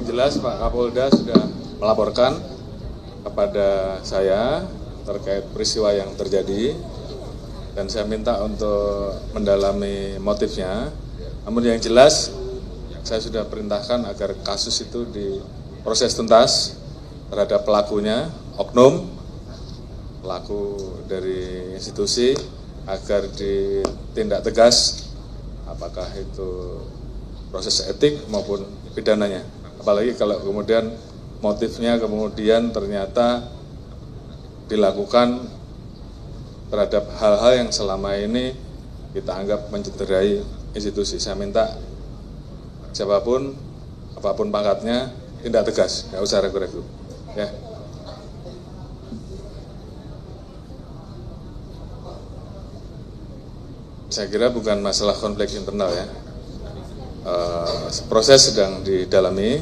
Yang jelas Pak Kapolda sudah melaporkan kepada saya terkait peristiwa yang terjadi dan saya minta untuk mendalami motifnya. Namun yang jelas saya sudah perintahkan agar kasus itu diproses tuntas terhadap pelakunya, oknum, pelaku dari institusi, agar ditindak tegas apakah itu proses etik maupun pidananya. Apalagi kalau kemudian motifnya kemudian ternyata dilakukan terhadap hal-hal yang selama ini kita anggap mencederai institusi. Saya minta siapapun, apapun pangkatnya, tindak tegas, nggak usah ragu-ragu. Ya. Saya kira bukan masalah konflik internal ya. Proses sedang didalami,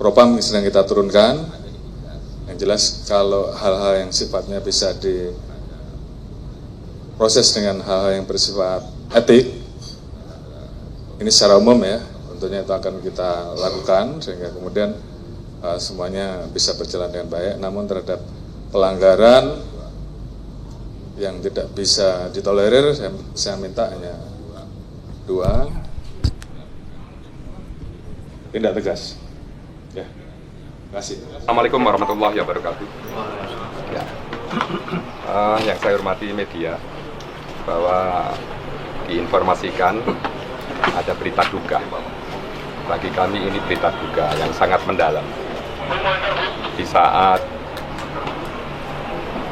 propam sedang kita turunkan. Yang jelas kalau hal-hal yang sifatnya bisa diproses dengan hal-hal yang bersifat etik, ini secara umum ya, tentunya itu akan kita lakukan sehingga kemudian semuanya bisa berjalan dengan baik. Namun terhadap pelanggaran yang tidak bisa ditolerir, saya minta hanya 2, tindak tegas. Ya, terima kasih. Assalamualaikum warahmatullahi wabarakatuh. Ya. Yang saya hormati media, bahwa diinformasikan ada berita duka. Bagi kami ini berita duka yang sangat mendalam. Di saat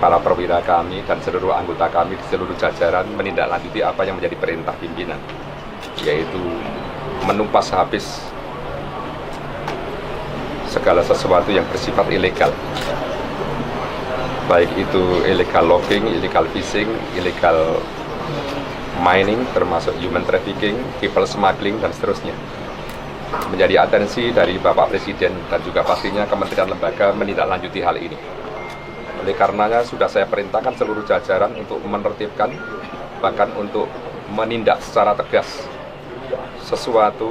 para perwira kami dan seluruh anggota kami di seluruh jajaran menindaklanjuti apa yang menjadi perintah pimpinan, yaitu menumpas habis segala sesuatu yang bersifat ilegal, baik itu illegal logging, illegal fishing, illegal mining, termasuk human trafficking, people smuggling, dan seterusnya. Menjadi atensi dari Bapak Presiden dan juga pastinya kementerian lembaga menindaklanjuti hal ini. Oleh karenanya sudah saya perintahkan seluruh jajaran untuk menertibkan, bahkan untuk menindak secara tegas sesuatu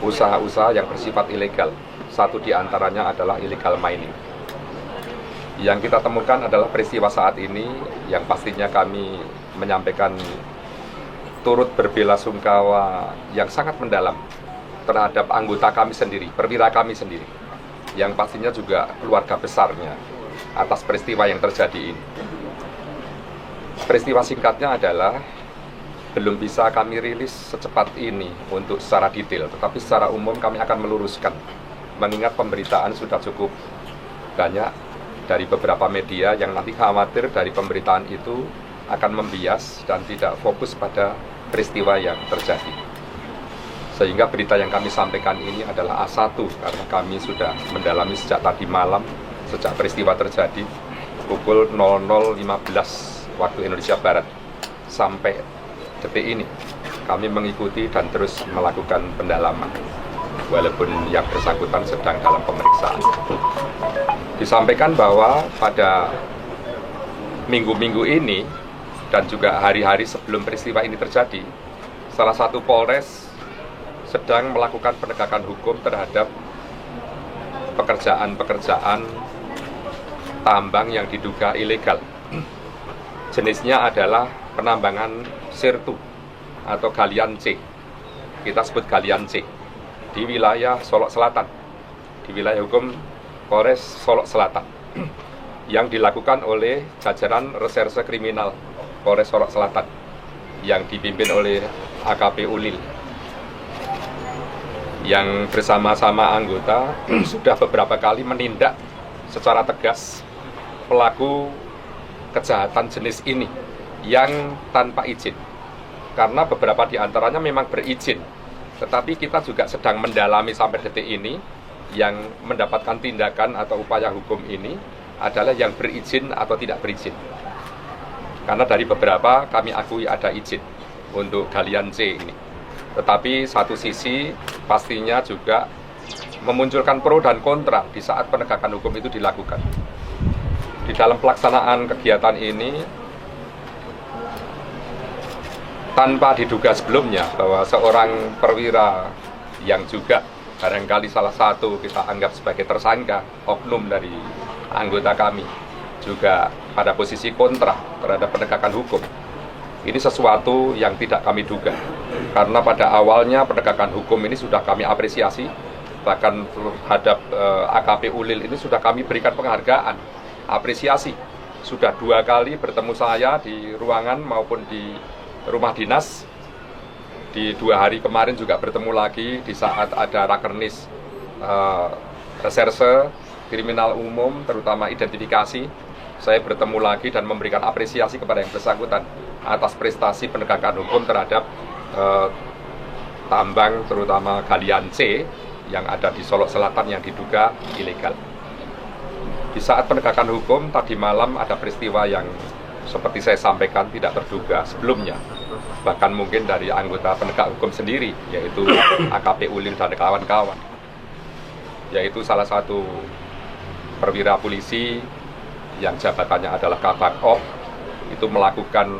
usaha-usaha yang bersifat ilegal. Satu di antaranya adalah illegal mining. Yang kita temukan adalah peristiwa saat ini yang pastinya kami menyampaikan turut berbela-sungkawa yang sangat mendalam terhadap anggota kami sendiri, perwira kami sendiri, yang pastinya juga keluarga besarnya atas peristiwa yang terjadi ini. Peristiwa singkatnya adalah belum bisa kami rilis secepat ini untuk secara detail, tetapi secara umum kami akan meluruskan. Mengingat pemberitaan sudah cukup banyak dari beberapa media yang nanti khawatir dari pemberitaan itu akan membias dan tidak fokus pada peristiwa yang terjadi. Sehingga berita yang kami sampaikan ini adalah A1 karena kami sudah mendalami sejak tadi malam, sejak peristiwa terjadi pukul 00.15 waktu Indonesia Barat sampai detik ini kami mengikuti dan terus melakukan pendalaman walaupun yang bersangkutan sedang dalam pemeriksaan. Disampaikan bahwa pada minggu-minggu ini dan juga hari-hari sebelum peristiwa ini terjadi, salah satu Polres sedang melakukan penegakan hukum terhadap pekerjaan-pekerjaan tambang yang diduga ilegal. Jenisnya adalah penambangan sirtu atau galian C. Kita sebut galian C di wilayah Solok Selatan, di wilayah hukum Polres Solok Selatan, yang dilakukan oleh jajaran reserse kriminal Polres Solok Selatan yang dipimpin oleh AKP Ulil, yang bersama-sama anggota sudah beberapa kali menindak secara tegas pelaku kejahatan jenis ini yang tanpa izin. Karena beberapa di antaranya memang berizin, tetapi kita juga sedang mendalami sampai detik ini yang mendapatkan tindakan atau upaya hukum ini adalah yang berizin atau tidak berizin. Karena dari beberapa kami akui ada izin untuk galian C ini. Tetapi satu sisi pastinya juga memunculkan pro dan kontra di saat penegakan hukum itu dilakukan. Di dalam pelaksanaan kegiatan ini, tanpa diduga sebelumnya bahwa seorang perwira yang juga barangkali salah satu kita anggap sebagai tersangka, oknum dari anggota kami juga pada posisi kontra terhadap penegakan hukum. Ini sesuatu yang tidak kami duga, karena pada awalnya penegakan hukum ini sudah kami apresiasi, bahkan terhadap AKP Ulil ini sudah kami berikan penghargaan, apresiasi. Sudah 2 kali bertemu saya di ruangan maupun di rumah dinas. Di 2 hari kemarin juga bertemu lagi di saat ada rakernis reserse kriminal umum, terutama identifikasi. Saya bertemu lagi dan memberikan apresiasi kepada yang bersangkutan atas prestasi penegakan hukum terhadap tambang, terutama galian C yang ada di Solok Selatan yang diduga ilegal. Di saat penegakan hukum tadi malam ada peristiwa yang seperti saya sampaikan tidak terduga sebelumnya, bahkan mungkin dari anggota penegak hukum sendiri, yaitu AKP Ulil dan kawan-kawan, yaitu salah satu perwira polisi yang jabatannya adalah Kabak Op, itu melakukan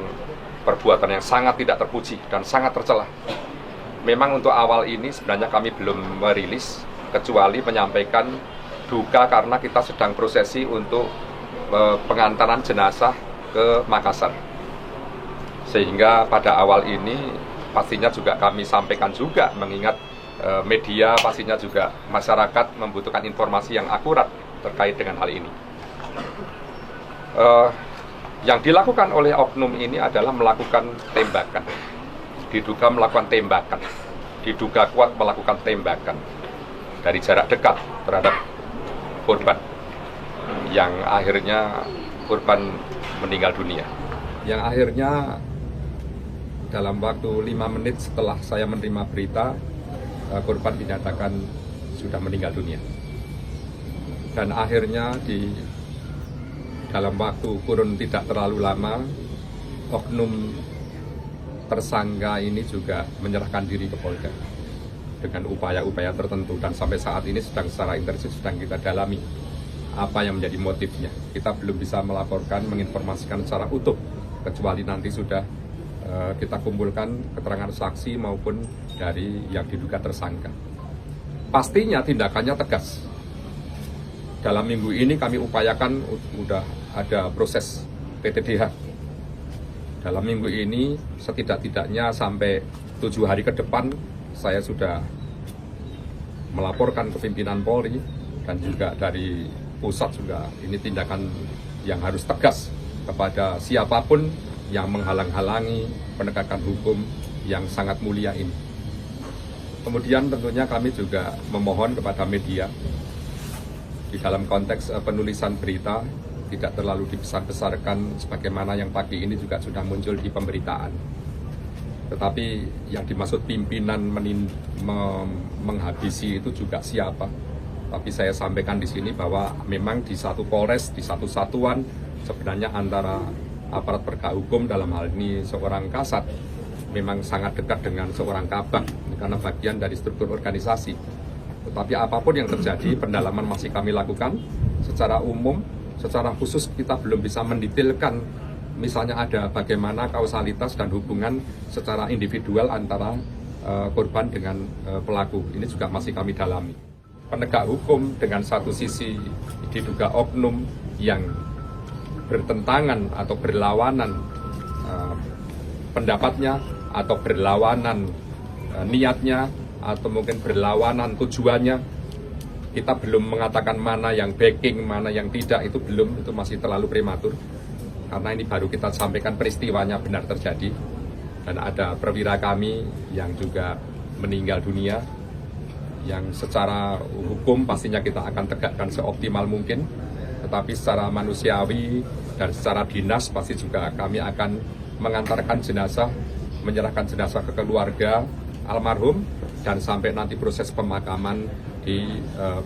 perbuatan yang sangat tidak terpuji dan sangat tercela. Memang untuk awal ini sebenarnya kami belum merilis, kecuali menyampaikan duka karena kita sedang prosesi untuk pengantaran jenazah ke Makassar. Sehingga pada awal ini pastinya juga kami sampaikan juga, mengingat media pastinya juga masyarakat membutuhkan informasi yang akurat terkait dengan hal ini. Yang dilakukan oleh oknum ini adalah melakukan tembakan, diduga melakukan tembakan, diduga kuat melakukan tembakan dari jarak dekat terhadap korban, yang akhirnya korban meninggal dunia. Yang akhirnya dalam waktu 5 menit setelah saya menerima berita, korban dinyatakan sudah meninggal dunia. Dan akhirnya di dalam waktu kurun tidak terlalu lama, oknum tersangka ini juga menyerahkan diri ke Polda dengan upaya-upaya tertentu, dan sampai saat ini secara intensif sedang kita dalami apa yang menjadi motifnya. Kita belum bisa melaporkan, menginformasikan secara utuh, kecuali nanti sudah kita kumpulkan keterangan saksi maupun dari yang diduga tersangka. Pastinya tindakannya tegas. Dalam minggu ini kami upayakan sudah ada proses PTDH. Dalam minggu ini setidak-tidaknya sampai 7 hari ke depan saya sudah melaporkan ke pimpinan Polri dan juga dari pusat juga. Ini tindakan yang harus tegas kepada siapapun yang menghalang-halangi penegakan hukum yang sangat mulia ini. Kemudian tentunya kami juga memohon kepada media di dalam konteks penulisan berita tidak terlalu dibesar-besarkan sebagaimana yang pagi ini juga sudah muncul di pemberitaan. Tetapi yang dimaksud pimpinan menghabisi itu juga siapa? Tapi saya sampaikan di sini bahwa memang di satu Polres, di satu satuan, sebenarnya antara aparat penegak hukum dalam hal ini seorang Kasat memang sangat dekat dengan seorang Kabak karena bagian dari struktur organisasi. Tetapi apapun yang terjadi, pendalaman masih kami lakukan secara umum. Secara khusus kita belum bisa mendetailkan misalnya ada bagaimana kausalitas dan hubungan secara individual antara korban dengan pelaku. Ini juga masih kami dalami. Penegak hukum dengan satu sisi diduga oknum yang bertentangan atau berlawanan pendapatnya atau berlawanan niatnya atau mungkin berlawanan tujuannya. Kita belum mengatakan mana yang backing, mana yang tidak, itu belum, itu masih terlalu prematur. Karena ini baru kita sampaikan peristiwanya benar terjadi. Dan ada perwira kami yang juga meninggal dunia, yang secara hukum pastinya kita akan tegakkan seoptimal mungkin. Tetapi secara manusiawi dan secara dinas pasti juga kami akan mengantarkan jenazah, menyerahkan jenazah ke keluarga almarhum, dan sampai nanti proses pemakaman di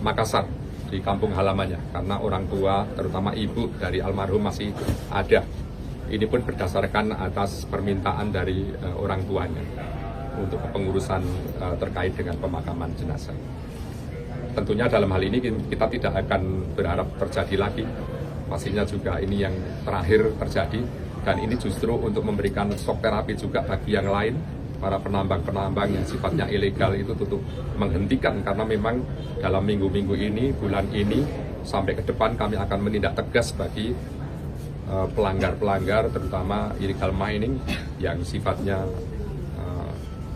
Makassar, di kampung halamannya, karena orang tua terutama ibu dari almarhum masih ada. Ini pun berdasarkan atas permintaan dari orang tuanya untuk pengurusan terkait dengan pemakaman jenazah. Tentunya dalam hal ini kita tidak akan berharap terjadi lagi, pastinya juga ini yang terakhir terjadi, dan ini justru untuk memberikan shock terapi juga bagi yang lain para penambang-penambang yang sifatnya ilegal itu tutup menghentikan, karena memang dalam minggu-minggu ini, bulan ini, sampai ke depan kami akan menindak tegas bagi pelanggar-pelanggar, terutama illegal mining yang sifatnya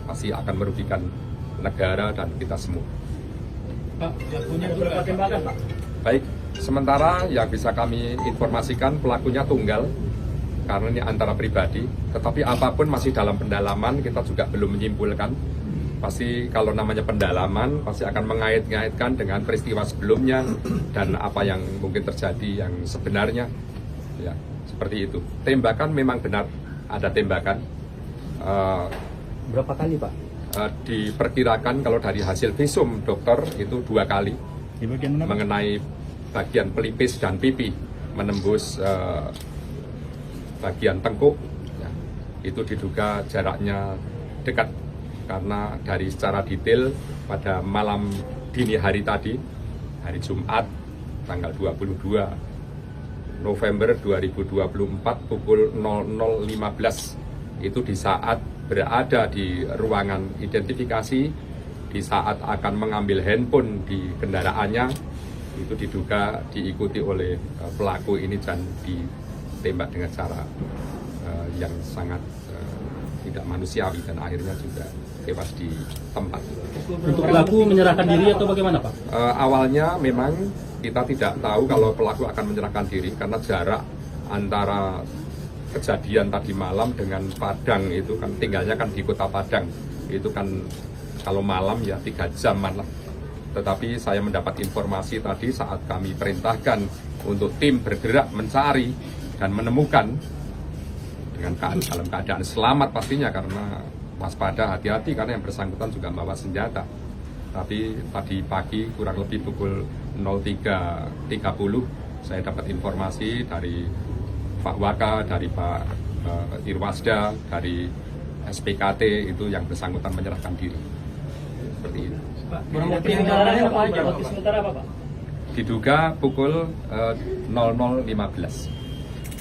pasti akan merugikan negara dan kita semua. Pak, punya berapa tembakan, Pak? Baik, sementara yang bisa kami informasikan pelakunya tunggal, karena ini antara pribadi, tetapi apapun masih dalam pendalaman, kita juga belum menyimpulkan. Pasti kalau namanya pendalaman, pasti akan mengait-ngaitkan dengan peristiwa sebelumnya dan apa yang mungkin terjadi yang sebenarnya. Ya, seperti itu. Tembakan memang benar, ada tembakan. Berapa kali, Pak? Diperkirakan kalau dari hasil visum dokter itu 2 kali. Di bagian mana, Pak? Mengenai bagian pelipis dan pipi, menembus bagian tengkuk, ya, itu diduga jaraknya dekat, karena dari secara detail pada malam dini hari tadi, hari Jumat tanggal 22 November 2024 pukul 00.15, itu di saat berada di ruangan identifikasi, di saat akan mengambil handphone di kendaraannya, itu diduga diikuti oleh pelaku ini dan ditembak dengan cara yang sangat tidak manusiawi dan akhirnya juga tewas di tempat. Untuk pelaku menyerahkan diri atau bagaimana, Pak? Awalnya memang kita tidak tahu kalau pelaku akan menyerahkan diri, karena jarak antara kejadian tadi malam dengan Padang itu kan, tinggalnya kan di kota Padang, itu kan kalau malam ya 3 jaman lah. Tetapi saya mendapat informasi tadi saat kami perintahkan untuk tim bergerak mencari dan menemukan dengan dalam keadaan selamat pastinya, karena waspada, hati-hati, karena yang bersangkutan juga membawa senjata. Tapi tadi pagi kurang lebih pukul 03.30 saya dapat informasi dari Pak Waka, dari Pak Irwasda, dari SPKT itu yang bersangkutan menyerahkan diri. Seperti itu. Pak, barang bukti yang ditamankan apa aja, Pak? Sementara apa, Pak? Diduga pukul 00.15.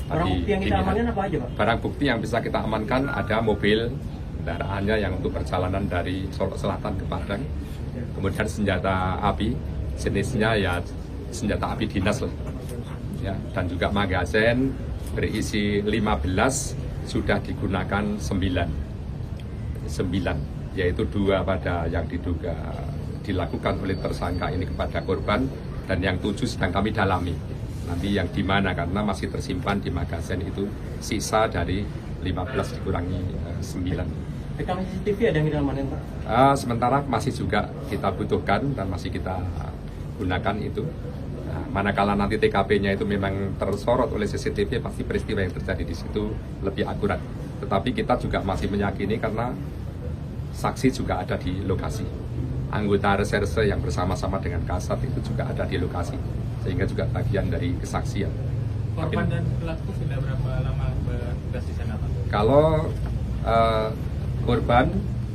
Barang bukti yang kita amankan apa aja, Pak? Barang bukti yang bisa kita amankan ada mobil kendaraannya yang untuk perjalanan dari Solo Selatan ke Padang, kemudian senjata api, jenisnya ya senjata api dinas lah, ya, dan juga magazen berisi 15, sudah digunakan 9, yaitu 2 pada yang diduga dilakukan oleh tersangka ini kepada korban, dan yang 7 sedang kami dalami. Nanti yang di mana, karena masih tersimpan di magazen itu sisa dari 15 dikurangi 9. Rekaman CCTV ada yang kita amanin, Pak? Sementara masih juga kita butuhkan dan masih kita gunakan itu. Nah, manakala nanti TKP-nya itu memang tersorot oleh CCTV, pasti peristiwa yang terjadi di situ lebih akurat. Tetapi kita juga masih meyakini karena saksi juga ada di lokasi. Anggota reserse yang bersama-sama dengan Kasat itu juga ada di lokasi, sehingga juga bagian dari kesaksian. Korban dan pelaku sudah berapa lama bertugas di sana, Pak? Kalau korban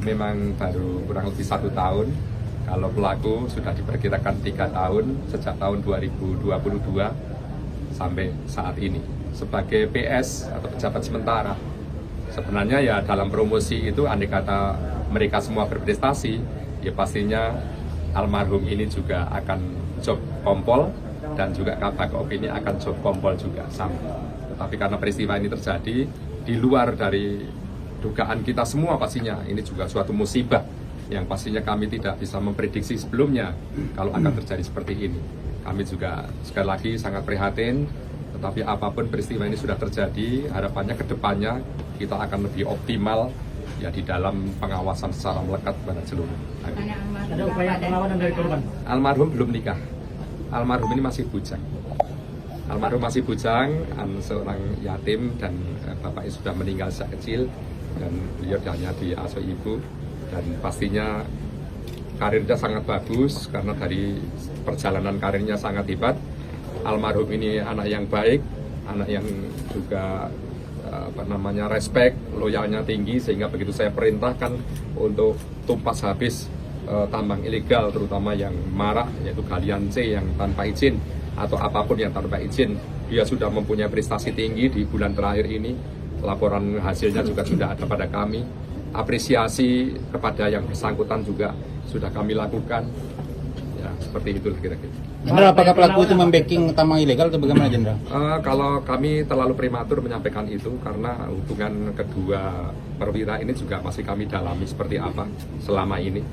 memang baru kurang lebih 1 tahun, kalau pelaku sudah diperkirakan 3 tahun sejak tahun 2022 sampai saat ini. Sebagai PS atau pejabat sementara, sebenarnya ya dalam promosi itu andai kata mereka semua berprestasi, ya pastinya almarhum ini juga akan job kompol dan juga Kabak ini akan job kompol juga sama. Tetapi karena peristiwa ini terjadi di luar dari dugaan kita semua, pastinya ini juga suatu musibah yang pastinya kami tidak bisa memprediksi sebelumnya kalau akan terjadi seperti ini. Kami juga sekali lagi sangat prihatin, tetapi apapun peristiwa ini sudah terjadi, harapannya ke depannya kita akan lebih optimal ya di dalam pengawasan secara melekat pada seluruh. Ada upaya perlawanan dari korban? Almarhum belum nikah. Almarhum ini masih bujang. Almarhum masih bujang, seorang yatim, dan bapaknya sudah meninggal sejak kecil, dan beliau hanya diasuh ibu, dan pastinya karirnya sangat bagus karena dari perjalanan karirnya sangat hebat. Almarhum ini anak yang baik, anak yang juga respect, loyalnya tinggi, sehingga begitu saya perintahkan untuk tumpas habis tambang ilegal, terutama yang marak, yaitu galian C yang tanpa izin atau apapun yang tanpa izin, dia sudah mempunyai prestasi tinggi di bulan terakhir ini. Laporan hasilnya juga sudah ada pada kami, apresiasi kepada yang bersangkutan juga sudah kami lakukan. Ya, seperti itulah kira-kira. Jenderal, apakah pelaku itu membacking tambang ilegal atau bagaimana, Jenderal? Kalau kami terlalu prematur menyampaikan itu karena hubungan kedua perwira ini juga masih kami dalami seperti apa selama ini.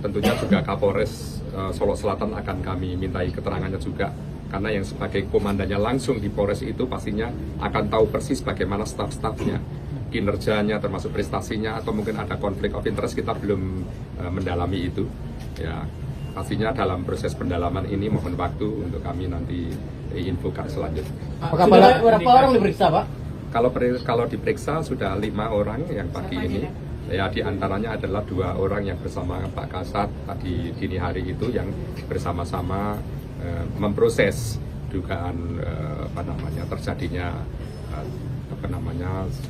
Tentunya juga Kapolres Solo Selatan akan kami mintai keterangannya juga, karena yang sebagai komandannya langsung di Polres itu pastinya akan tahu persis bagaimana staf-stafnya, kinerjanya termasuk prestasinya, atau mungkin ada konflik of interest, kita belum mendalami itu. Ya, pastinya dalam proses pendalaman ini mohon waktu untuk kami nanti infokan selanjutnya. Apakah berapa orang diperiksa, Pak? Kalau diperiksa sudah 5 orang yang pagi ini. Ya, di antaranya adalah 2 orang yang bersama Pak Kasat tadi dini hari itu yang bersama-sama memproses dugaan terjadinya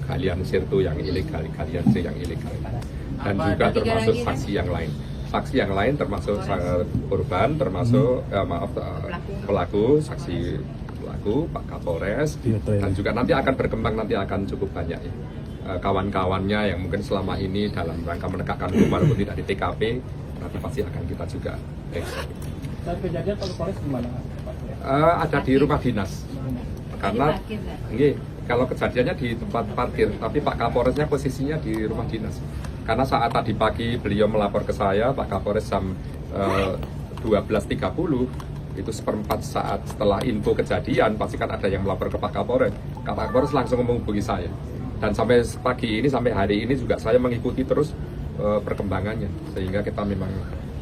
galian sirtu yang ilegal, galian C yang ilegal, dan juga termasuk saksi yang lain. Saksi yang lain termasuk korban, termasuk pelaku, saksi pelaku, Pak Kapolres, dan juga nanti akan berkembang, nanti akan cukup banyak ya. Kawan-kawannya yang mungkin selama ini dalam rangka menegakkan hukum walaupun tidak di TKP, nanti pasti akan kita juga periksa. Saat kejadian Pak Kapolres di mana? Ada di rumah dinas, karena kalau kejadiannya di tempat parkir, tapi Pak Kapolresnya posisinya di rumah dinas. Karena saat tadi pagi beliau melapor ke saya, Pak Kapolres jam 12.30, itu seperempat saat setelah info kejadian, pasti kan ada yang melapor ke Pak Kapolres. Pak Kapolres langsung menghubungi saya. Dan sampai pagi ini, sampai hari ini juga saya mengikuti terus perkembangannya. Sehingga kita memang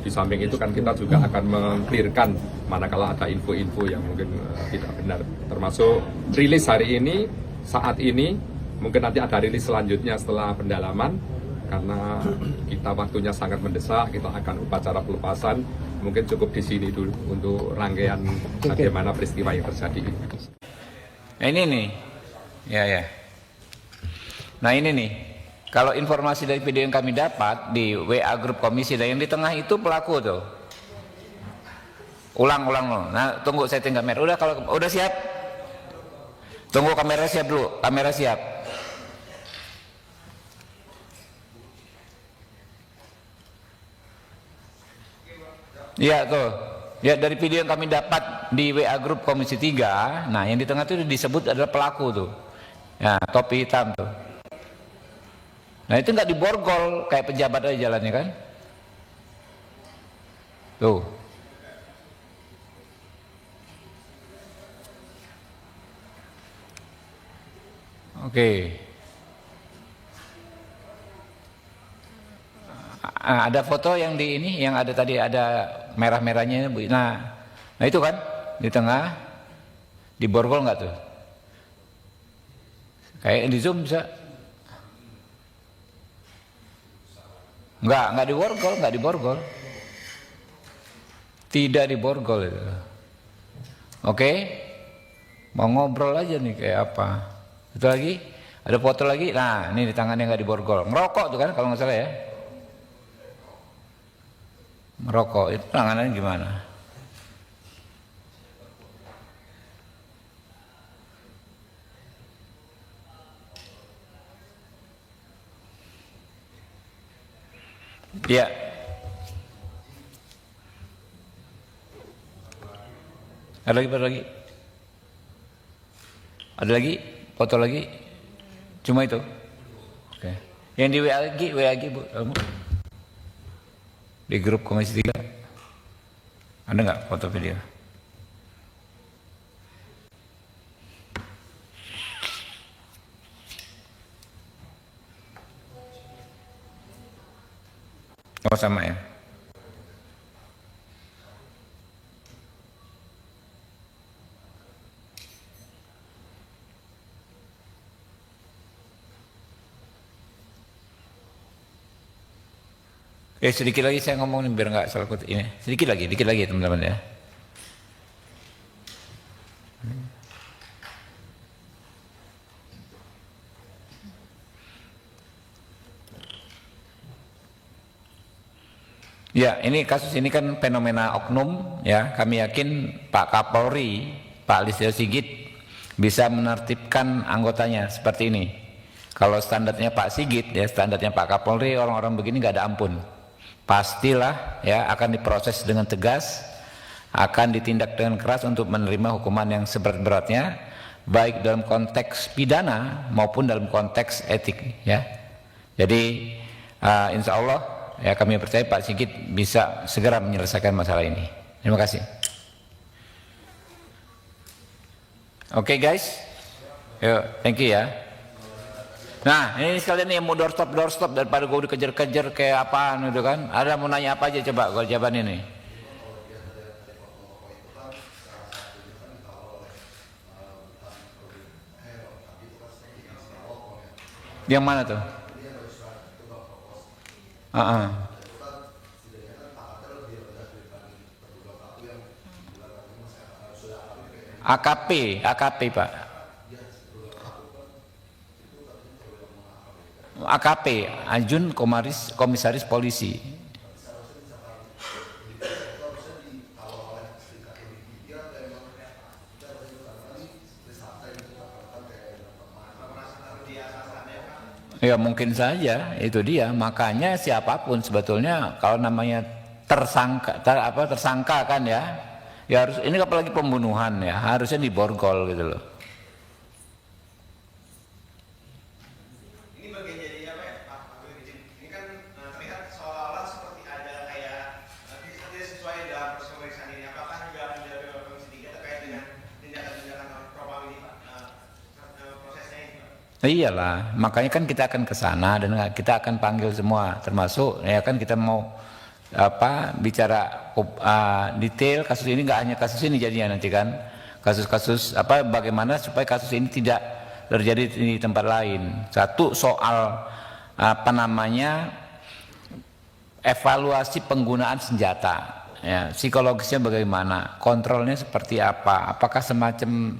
di samping itu kan kita juga akan meng-clearkan manakala ada info-info yang mungkin tidak benar. Termasuk rilis hari ini, saat ini, mungkin nanti ada rilis selanjutnya setelah pendalaman. Karena kita waktunya sangat mendesak, kita akan upacara pelepasan. Mungkin cukup di sini dulu untuk rangkaian bagaimana peristiwa yang terjadi ini. Nah ini nih, ya. Nah ini nih, kalau informasi dari video yang kami dapat di WA grup komisi, dan yang di tengah itu pelaku tuh. Ulang loh. Nah tunggu setting kamera. Udah siap? Tunggu kamera siap dulu. Kamera siap. Iya tuh. Ya dari video yang kami dapat di WA grup komisi 3, nah yang di tengah itu disebut adalah pelaku tuh. Ya, topi hitam tuh. Nah itu nggak diborgol kayak pejabat aja jalannya kan? Tuh. Oke. Ada foto yang di ini, yang ada tadi ada merah-merahnya. Nah itu kan di tengah, diborgol nggak tuh? Kayak di zoom bisa? Nggak diborgol. Tidak diborgol itu. Oke, mau ngobrol aja nih kayak apa? Itu lagi, ada foto lagi. Nah, ini di tangannya nggak diborgol. Ngerokok tuh kan kalau nggak salah ya. Ngerokok itu tangannya gimana? Ya. Ada lagi? Ada lagi? Foto lagi? Cuma itu? Oke. Yang di WA lagi Bu. Di grup komisi 3. Ada nggak foto video? Oh sama ya. Sedikit lagi saya ngomong nih biar nggak salah kutip ini. Sedikit lagi teman-teman ya. Ya, ini kasus ini kan fenomena oknum ya. Kami yakin Pak Kapolri, Pak Listio Sigit bisa menertibkan anggotanya seperti ini. Kalau standarnya Pak Sigit, ya standarnya Pak Kapolri, orang-orang begini nggak ada ampun. Pastilah ya akan diproses dengan tegas, akan ditindak dengan keras untuk menerima hukuman yang seberat-beratnya, baik dalam konteks pidana maupun dalam konteks etik. Ya, jadi insya Allah ya kami percaya Pak Sigit bisa segera menyelesaikan masalah ini. Terima kasih. Oke guys, yuk, thank you ya. Nah, ini sekalian yang mau doorstop daripada gue dikejar-kejar kayak apaan gitu kan. Ada mau nanya apa aja coba kalau jawaban ini. Yang mana tuh? AKP Pak. AKP, Ajun Komisaris Polisi. Ya mungkin saja, itu dia. Makanya siapapun sebetulnya kalau namanya tersangka kan ya harus, ini apalagi pembunuhan ya, harusnya diborgol gitu loh. Iyalah, makanya kan kita akan ke sana dan kita akan panggil semua, termasuk ya kan kita mau bicara detail kasus ini, nggak hanya kasus ini jadinya nanti kan kasus-kasus bagaimana supaya kasus ini tidak terjadi di tempat lain. Satu soal evaluasi penggunaan senjata. Ya, psikologisnya bagaimana, kontrolnya seperti apa, apakah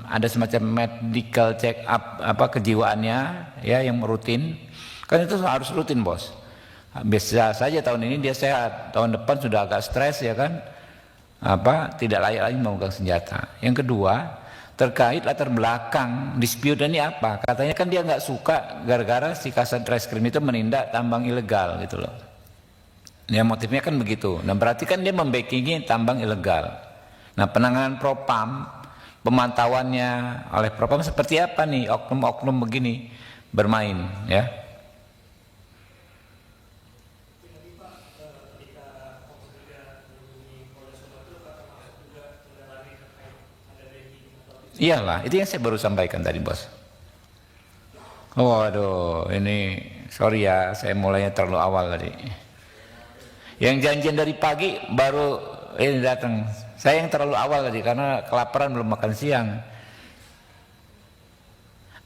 ada semacam medical check up kejiwaannya ya yang rutin, kan itu harus rutin bos. Bisa saja tahun ini dia sehat, tahun depan sudah agak stres ya kan, tidak layak lagi memegang senjata. Yang kedua terkait latar belakang dispute ini apa, katanya kan dia nggak suka gara-gara si Kasat Reskrim itu menindak tambang ilegal gitu loh. Ya motifnya kan begitu. Nah berarti kan dia membackingi tambang ilegal. Nah penanganan Propam, pemantauannya oleh Propam seperti apa nih oknum-oknum begini bermain ya? Iyalah, itu yang saya baru sampaikan tadi bos. Oh aduh, ini sorry ya, saya mulainya terlalu awal tadi. Yang janjian dari pagi baru ini datang. Saya yang terlalu awal tadi karena kelaparan belum makan siang.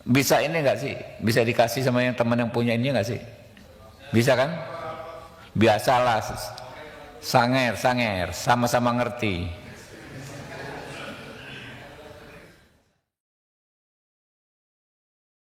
Bisa ini enggak sih? Bisa dikasih sama yang teman yang punya ini enggak sih? Bisa kan? Biasalah. Sanger, sama-sama ngerti.